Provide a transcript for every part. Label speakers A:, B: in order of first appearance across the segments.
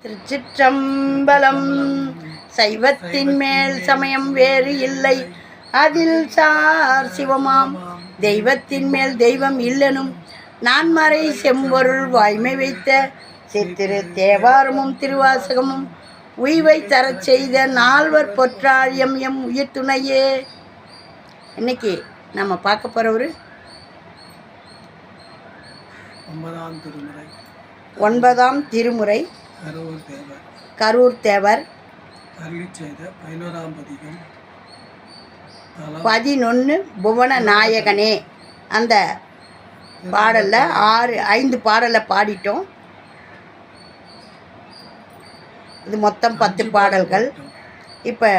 A: திருச்சிற்றம்பலம். சைவத்தின் மேல் சமயம் வேறு இல்லை, அதில் சார் சிவமாம். தெய்வத்தின் மேல் தெய்வம் இல்லெனும் நான்மறை செம்பொருள் வாய்மை வைத்த சித்திரு தேவாரமும் திருவாசகமும் உய்வை தரச் செய்த நால்வர் பொற்றாழியம் எம் உயிர் துணையே. இன்னைக்கு நம்ம பார்க்க போகிறவர் 9ஆம் திருமுறை கரூர் தேவர் 11 புவன நாயகனே. அந்த பாடலில் 5 பாடலை பாடிட்டோம். இது மொத்தம் 10 பாடல்கள். இப்போ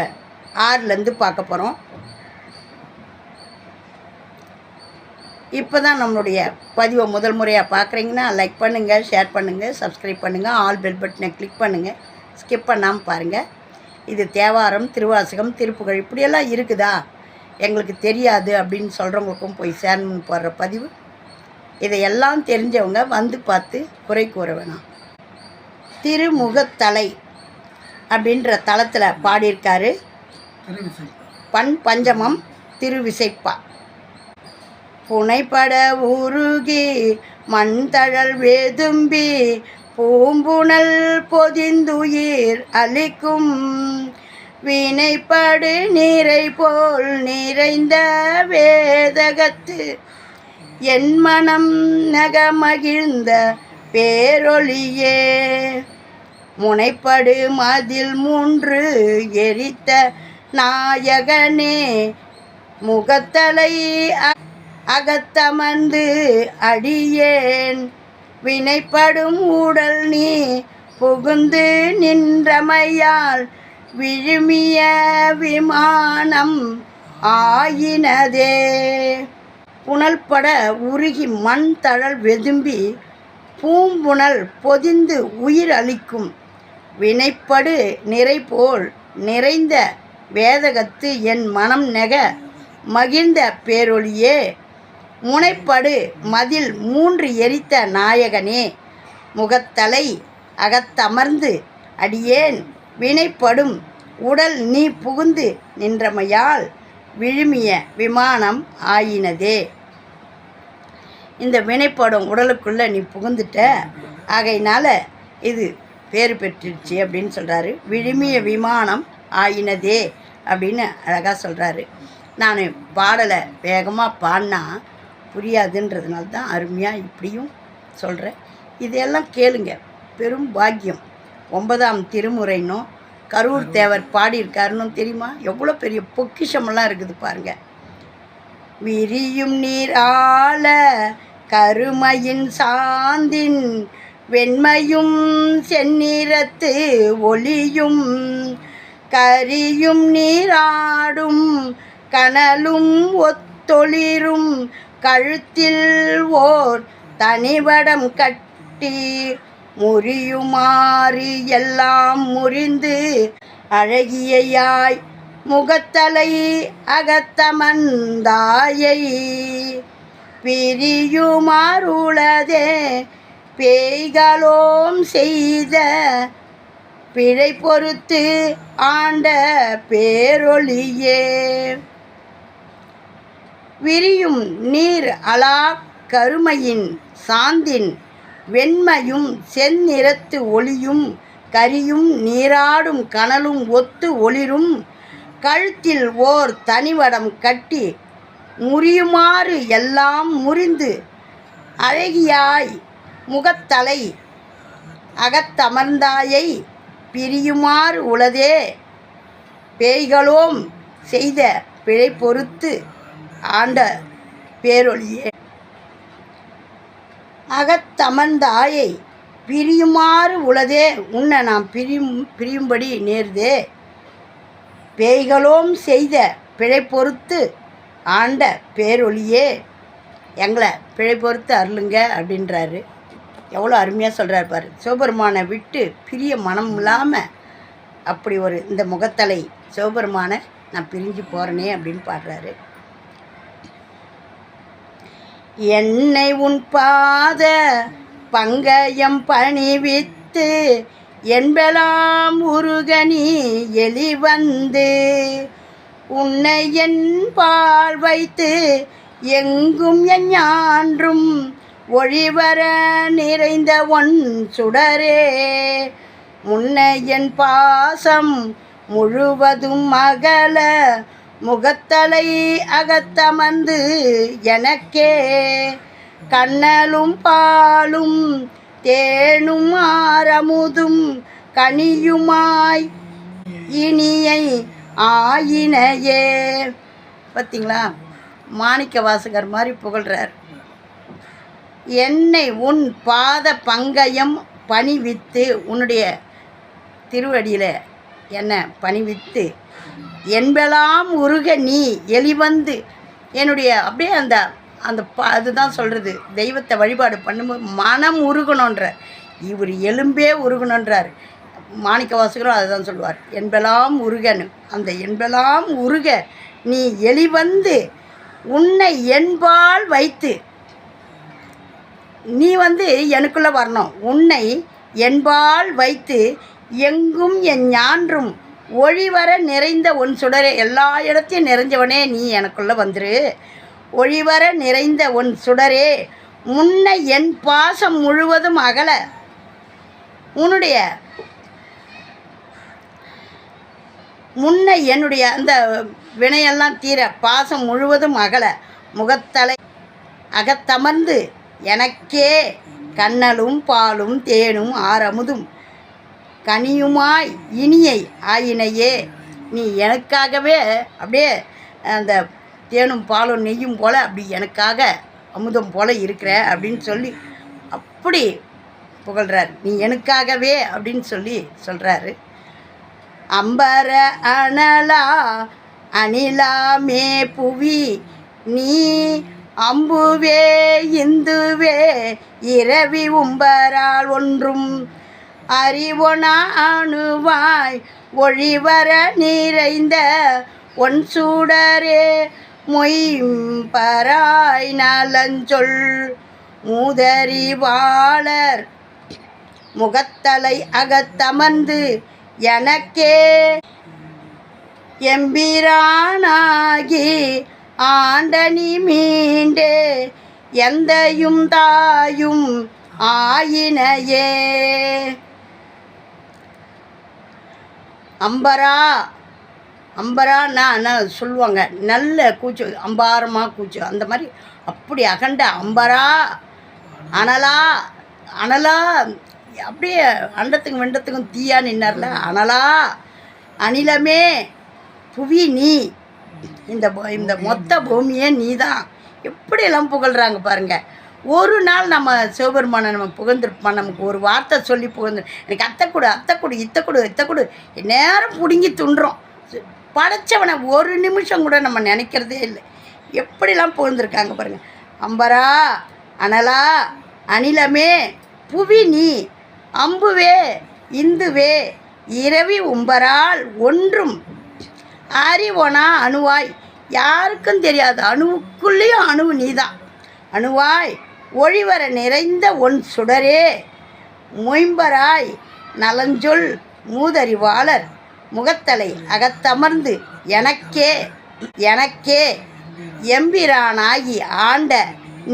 A: 6லேருந்து பார்க்க போகிறோம். இப்போ தான் நம்மளுடைய பதிவை முதல் முறையாக பார்க்குறீங்கன்னா லைக் பண்ணுங்கள், ஷேர் பண்ணுங்கள், சப்ஸ்கிரைப் பண்ணுங்கள், ஆல் பெல் பட்டனை கிளிக் பண்ணுங்கள், ஸ்கிப் பண்ணாமல் பாருங்கள். இது தேவாரம், திருவாசகம், திருப்புகழ் இப்படியெல்லாம் இருக்குதா, எங்களுக்கு தெரியாது அப்படின்னு சொல்கிறவங்களுக்கும் போய் சேரணும்னு போடுற பதிவு. இதையெல்லாம் தெரிஞ்சவங்க வந்து பார்த்து குறை கூற வேணாம். திருமுகத்தலை அப்படின்ற தளத்தில் பாடியிருக்காரு. பஞ்சமம் திருவிசைப்பா. புனைப்பட உருகி மண்தழல் வேதும்பி பூம்புணல் பொதிந்துயிர் அளிக்கும் வினைப்படு நீரை போல் நிறைந்த வேதகத்து என் மனம் நகமகிழ்ந்த பேரொளியே. முனைப்படு மதில் 3 எரித்த நாயகனே, முகத்தலை அகத்தமர்ந்து அடியேன் வினைப்படும் ஊடல் நீ புகுந்து நின்றமையால் விழுமிய விமானம் ஆயினதே. புனல்பட உருகி மண் தழல் வெதும்பி பூம்புணல் பொதிந்து உயிர் அளிக்கும் வினைப்படு நிறை போல் நிறைந்த வேதகத்து என் மனம் நெக மகிழ்ந்த பேரொளியே. முனைப்படு மதில் 3 எரித்த நாயகனே, முகத்தலை அகத்தமர்ந்து அடியேன் வினைப்படும் உடல் நீ புகுந்து நின்றமையால் விழுமிய விமானம் ஆயினதே. இந்த வினைப்படும் உடலுக்குள்ளே நீ புகுந்துட்ட, ஆகையினால இது பேறு பெற்றுச்சு அப்படின்னு சொல்கிறாரு. விழுமிய விமானம் ஆயினதே அப்படின்னு அழகாக சொல்கிறாரு. நான் பாடலை வேகமாக பாடினா புரியாதுன்றதுனால தான் அருமையாக இப்படியும் சொல்கிறேன். இதையெல்லாம் கேளுங்க, பெரும் பாக்கியம். 9ஆம் திருமுறைன்னும் கரூர் தேவர் பாடியிருக்காருன்னு தெரியுமா? எவ்வளோ பெரிய பொக்கிஷமெல்லாம் இருக்குது பாருங்கள். விரியும் நீர் ஆள கருமையின் சாந்தின் வெண்மையும் செந்நிறத்து ஒளியும் கரியும் நீராடும் கனலும் ஒத்தொளிரும் கழுத்தில் ஓர் தனிவடம் கட்டி முறியுமாறு எல்லாம் முறிந்து அழகியாய் முகத்தலை அகத்தமந்தாயை பிரியுமாறுளதே பேய்களோம் செய்த பிழை பொறுத்து ஆண்ட பேரொளியே. விரியும் நீர் அலா கருமையின் சாந்தின் வெண்மையும் செந்நிறத்து ஒளியும் கரியும் நீராடும் கனலும் ஒத்து ஒளிரும் கழுத்தில் ஓர் தனிவடம் கட்டி முறியுமாறு எல்லாம் முறிந்து அழகியாய் முகத்தலை அகத்தமர்ந்தாயை பிரியுமாறு உளதே பேய்களோம் செய்த பிழை பொறுத்து ஆண்ட பேரொளியே. அகத்தமர்ந்தாயை பிரியுமாறு உளதே, உன்னை நாம் பிரியும்படி நேர்தே. பேய்களோம் செய்த பிழை பொறுத்து ஆண்ட பேரொளியே, எங்களை பிழை பொறுத்து அருளுங்க அப்படின்றாரு. எவ்வளோ அருமையாக சொல்கிறார் பாரு. சிவபெருமானை விட்டு பிரிய மனம் இல்லாமல் அப்படி ஒரு இந்த முகத்தலை சிவபெருமானை நான் பிரிஞ்சு போகிறேனே அப்படின்னு பாடுறாரு. என்னை உன் பாத பங்கயம் பணிவித்து என்பலாம் உருகனி எலிவந்து உன்னை என் பால் வைத்து எங்கும் எஞ்ஞான்றும் ஒளிவர நிறைந்த ஒன் சுடரே முன்னை என் பாசம் முழுவதும் அகல முகத்தலை அகத்தமர்ந்து எனக்கே கண்ணலும் பாலும் தேனும் ஆரமுதும் கனியுமாய் இனியை ஆயினையே. பார்த்தீங்களா, மாணிக்க வாசகர் மாதிரி புகழ்கிறார். என்னை உன் பாத பங்கயம் பணிவித்து, உன்னுடைய திருவடியில் என்னை பணிவித்து என்பெல்லாம் உருக நீ எலிவந்து என்னுடைய அப்படியே அந்த அந்த அதுதான் சொல்கிறது, தெய்வத்தை வழிபாடு பண்ணும்போது மனம் உருகணுன்ற, இவர் எலும்பே உருகணுன்றார். மாணிக்க வாசகரும் அதுதான் சொல்லுவார், என்பெல்லாம் உருகன்னு. அந்த என்பெல்லாம் உருக நீ எலிவந்து உன்னை என்பால் வைத்து, நீ எனக்குள்ளே வரணும், உன்னை என்பால் வைத்து எங்கும் என் ஞான்றும் ஒளிவர நிறைந்த உன் சுடரே. எல்லா இடத்தையும் நிறைஞ்சவனே நீ எனக்குள்ளே வந்துரு, ஒளிவர நிறைந்த உன் சுடரே. முன்னை என் பாசம் முழுவதும் அகல, உன்னுடைய முன்னை என்னுடைய அந்த வினையெல்லாம் தீர பாசம் முழுவதும் அகல முகத்தலை அகத்தமர்ந்து எனக்கே கண்ணலும் பாலும் தேனும் ஆரமுதும் கனியுமாய் இனியை ஆயினையே. நீ எனக்காகவே அப்படியே அந்த தேனும் பாலும் நெய்யும் போல் அப்படி எனக்காக அமுதம் போல் இருக்கிற அப்படின்னு சொல்லி அப்படி புகழ்கிறார். நீ எனக்காகவே அப்படின்னு சொல்லி சொல்கிறாரு. அம்பர அனலா அணிலாமே புவி நீ அம்புவே இந்துவே இரவி உம்பரால் ஒன்றும் அறிவொனா அணுவாய் ஒளிவர நிறைந்த ஒன் சூடரே மொய்ம்பராய் நலஞ்சொல் மூதறிவாளர் முகத்தலை அகத்தமர்ந்து எனக்கே எம்பிரானாகி ஆண்டனி மீண்டே எந்தையும் தாயும் ஆயினையே. அம்பரா அம்பரான்னா சொல்லுவாங்க, நல்ல கூச்சு, அம்பாரமாக கூச்சு, அந்த மாதிரி அப்படி அகண்ட அம்பரா அனலா அனலா அப்படியே அண்டத்துக்கும் வெண்டத்துக்கும் தீயா நின்னார்ல, அனலா அனிலமே புவி நீ, இந்த இந்த மொத்த பூமியே நீ தான். எப்படியெல்லாம் புகழ்கிறாங்க பாருங்கள். ஒரு நாள் நம்ம சிவபெருமானை நம்ம புகழ்ந்துருப்போம், நமக்கு ஒரு வார்த்தை சொல்லி புகழ்ந்து, எனக்கு அத்தைக்கூடு அத்தைக்கூடு இத்தைக்கூடு இத்தைக்கூடு நேரம் பிடுங்கி துண்டுறோம். படைச்சவனை ஒரு நிமிஷம் கூட நம்ம நினைக்கிறதே இல்லை. எப்படிலாம் புகழ்ந்துருக்காங்க பாருங்கள். அம்பரா அனலா அனிலமே புவி நீ அம்புவே இந்துவே இரவி உம்பரால் ஒன்றும் அறிவொனா அணுவாய், யாருக்கும் தெரியாது, அணுவுக்குள்ளேயும் அணுவு நீதான், அணுவாய் ஒளிவர நிறைந்த ஒன் சுடரே மொயம்பராய் நலஞ்சொல் மூதறிவாளர் முகத்தலை அகத்தமர்ந்து எனக்கே எனக்கே எம்பிரானாகி ஆண்ட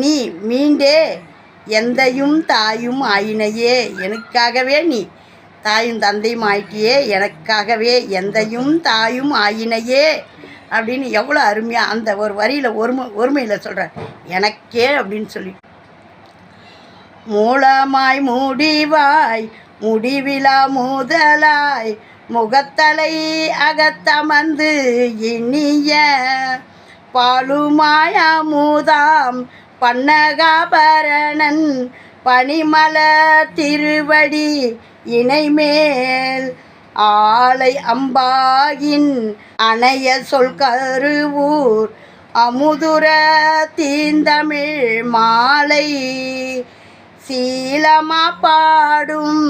A: நீ மீண்டே எந்தையும் தாயும் ஆயினையே. எனக்காகவே நீ தாயும் தந்தையும் ஆயிட்டியே, எனக்காகவே எந்தையும் தாயும் ஆயினையே அப்படின்னு எவ்வளோ அருமையாக அந்த ஒரு வரியில் ஒருமையில் சொல்கிறார், எனக்கே அப்படின்னு சொல்லி. மூலமாய் முடிவாய் முடிவிலா முதலாய் முகத்தலை அகத்தமர்ந்து இனிய பாலுமாய் அமுதாம் பன்னகாபரணன் பனிமல திருவடி இணைமேல் ஆலை அம்பாயின் அணைய சொல் கருவூர் அமுதுர தீந்தமிழ் மாலை சீலமா பாடும்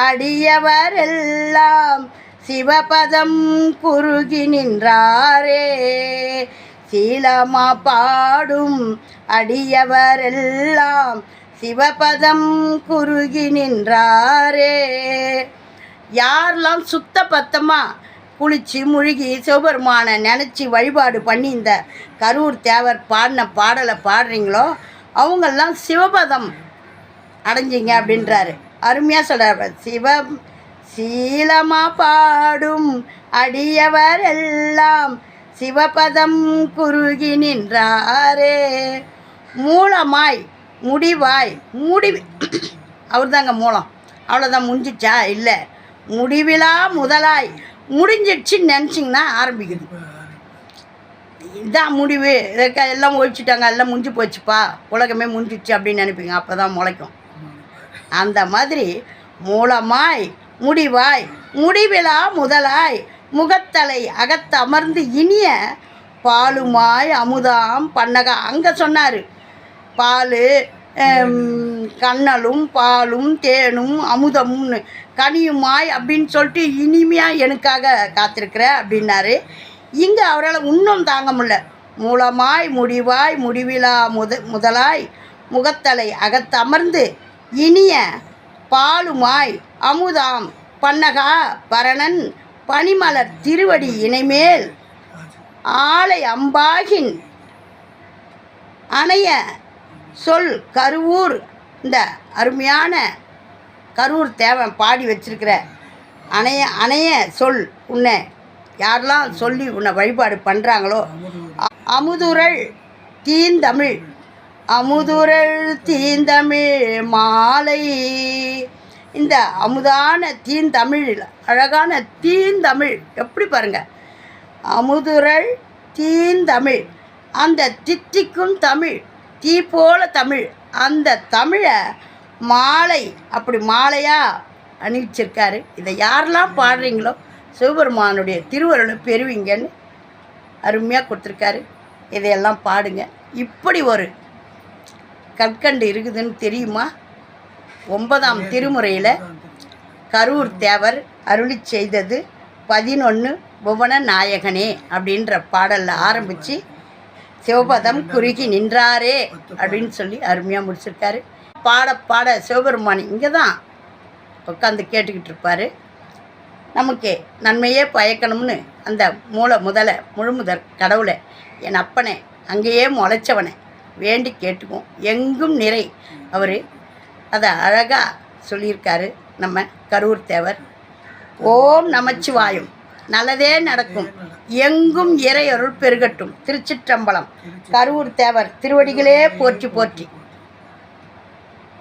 A: அடியவரெல்லாம் சிவபதம் குறுகி நின்றாரே. சீலமா பாடும் அடியவரெல்லாம் சிவபதம் குறுகி நின்றாரே. யாரெல்லாம் சுத்த பத்தமாக குளித்து முழுகி சிவபெருமானை நினச்சி வழிபாடு பண்ணி இந்த கரூர் தேவர் பாடின பாடலை பாடுறீங்களோ அவங்கெல்லாம் சிவபதம் அடைஞ்சிங்க அப்படின்றாரு. அருமையாக சொல்கிறார். சீலமாக பாடும் அடியவர் எல்லாம் சிவபதம் குறுகி நின்றாரே. மூலமாய் முடிவாய் அவர் தாங்க மூலம். அவ்வளோதான், முடிஞ்சிச்சா? இல்லை, முடிவிலா முதலாய் முடிஞ்சிடுச்சின்னு நினச்சிங்கன்னா ஆரம்பிக்குது. இதுதான் முடிவு, எல்லாம் ஒழிச்சிட்டாங்க, எல்லாம் முடிஞ்சு போச்சுப்பா, உலகமே முடிஞ்சிச்சு அப்படின்னு நினைப்பீங்க. அப்போ தான் முளைக்கும். அந்த மாதிரி மூலமாய் முடிவாய் முடிவிலா முதலாய் முகத்தலை அகத்து அமர்ந்து இனிய பாலுமாய் அமுதாம் பன்னகா. அங்கே சொன்னார் பால் கண்ணலும் பாலும் தேனும் அமுதமும்னு கனியுமாய் அப்படின்னு சொல்லிட்டு இனிமையாக எனக்காக காத்திருக்கிற அப்படின்னாரு. இங்கே அவரால் இன்னும் தாங்க முடியல. மூலமாய் முடிவாய் முடிவிலா முதலாய் முகத்தலை அகத்து அமர்ந்து இனிய பாலுமாய் அமுதாம் பன்னகா பரணன் பனிமலர் திருவடி இணைமேல் ஆலை அம்பாகின் அணைய சொல் கருவூர். இந்த அருமையான கரூர் தேவன் பாடி வச்சிருக்கிற அணைய சொல் உன்னை யாரெல்லாம் சொல்லி உன்னை வழிபாடு பண்ணுறாங்களோ அமுதுரள் தீந்தமிழ் அமுதுரள் தீந்தமிழ் மாலை. இந்த அமுதான தீந்தமிழ், அழகான தீந்தமிழ் எப்படி பாருங்கள், அமுதுரள் தீந்தமிழ், அந்த தித்திக்கும் தமிழ், தீ போல தமிழ், அந்த தமிழை மாலை அப்படி மாலையாக அணிவிச்சிருக்காரு. இதை யாரெல்லாம் பாடுறீங்களோ சிவபெருமானுடைய திருவருளை பெறுவீங்கன்னு அருமையாக கொடுத்துருக்காரு. இதையெல்லாம் பாடுங்க. இப்படி ஒரு கற்கண்டு இருக்குதுன்னு தெரியுமா? 9ஆம் திருமுறையில் கரூர் தேவர் அருளி செய்தது 11 புவன நாயகனே அப்படின்ற பாடலில் ஆரம்பித்து சிவபதம் குறுகி நின்றாரே அப்படின்னு சொல்லி அருமையாக முடிச்சிருக்காரு. பாட பாட சிவபெருமான் இங்கே தான் உட்காந்து கேட்டுக்கிட்டு இருப்பார். நமக்கு நன்மையே பயக்கணும்னு அந்த முழுமுதற் கடவுளை என் அப்பனை அங்கேயே முளைச்சவனை வேண்டி கேட்டுக்குவோம். எங்கும் நிறை அவர் அதை அழகாக சொல்லியிருக்காரு நம்ம கரூர் தேவர். ஓம் நமச்சிவாயம். நல்லதே நடக்கும், எங்கும் இறை அருள் பெருகட்டும். திருச்சிற்றம்பலம். கரூர் தேவர் திருவடிகளே போற்றி போற்றி.